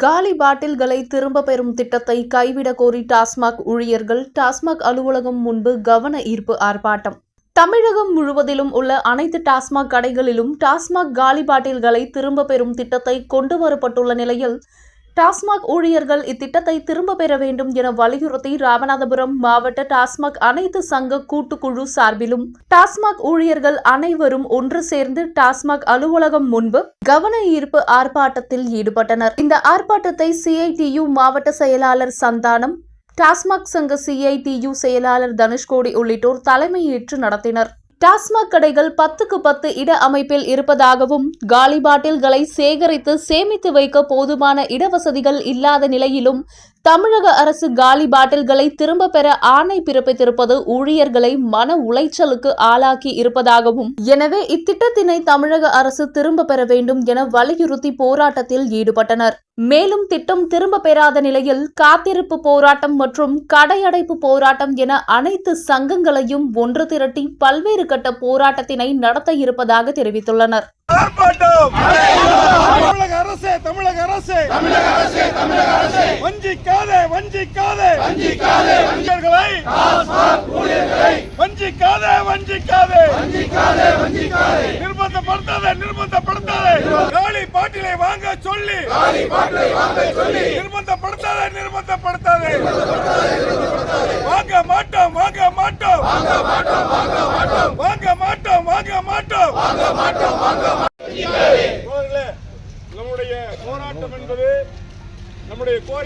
காலி பாட்டில்களை திரும்ப பெறும் திட்டத்தை கைவிடக் கோரி டாஸ்மாக் ஊழியர்கள் டாஸ்மாக் அலுவலகம் முன்பு கவன ஈர்ப்பு ஆர்ப்பாட்டம். தமிழகம் முழுவதிலும் உள்ள அனைத்து டாஸ்மாக் கடைகளிலும் டாஸ்மாக் காலி பாட்டில்களை திரும்ப பெறும் திட்டத்தை கொண்டு வரப்பட்டுள்ள நிலையில் டாஸ்மாக் ஊழியர்கள் இத்திட்டத்தை திரும்ப பெற வேண்டும் என வலியுறுத்தி ராமநாதபுரம் மாவட்ட டாஸ்மாக் அனைத்து சங்க கூட்டுக்குழு சார்பிலும் டாஸ்மாக் ஊழியர்கள் அனைவரும் ஒன்று சேர்ந்து டாஸ்மாக் அலுவலகம் முன்பு கவன ஈர்ப்பு ஆர்ப்பாட்டத்தில் ஈடுபட்டனர். இந்த ஆர்ப்பாட்டத்தை CITU மாவட்ட செயலாளர் சந்தானம், டாஸ்மாக் சங்க CITU செயலாளர் தனுஷ்கோடி உள்ளிட்டோர் தலைமையேற்று நடத்தினர். டாஸ்மாக் கடைகள் 10க்கு 10 இட அமைப்பில் இருப்பதாகவும், காலி பாட்டில்களை சேகரித்து சேமித்து வைக்க போதுமான இடவசதிகள் இல்லாத நிலையிலும் தமிழக அரசு காலி பாட்டில்களை திரும்ப பெற ஆணை பிறப்பித்திருப்பது ஊழியர்களை மன உளைச்சலுக்கு ஆளாக்கி இருப்பதாகவும், எனவே இத்திட்டத்தினை தமிழக அரசு திரும்ப பெற வேண்டும் என வலியுறுத்தி போராட்டத்தில் ஈடுபட்டனர். மேலும் திட்டம் திரும்ப பெறாத நிலையில் காத்திருப்பு போராட்டம் மற்றும் கடையடைப்பு போராட்டம் என அனைத்து சங்கங்களையும் ஒன்று திரட்டி பல்வேறு கட்ட போராட்டத்தினை நடத்த இருப்பதாக தெரிவித்துள்ளனர். நிர்பந்தப்படுத்தாதே வாங்க மாட்டோம். நம்முடைய போராட்டம் என்பது நம்முடைய கோரிக்கை.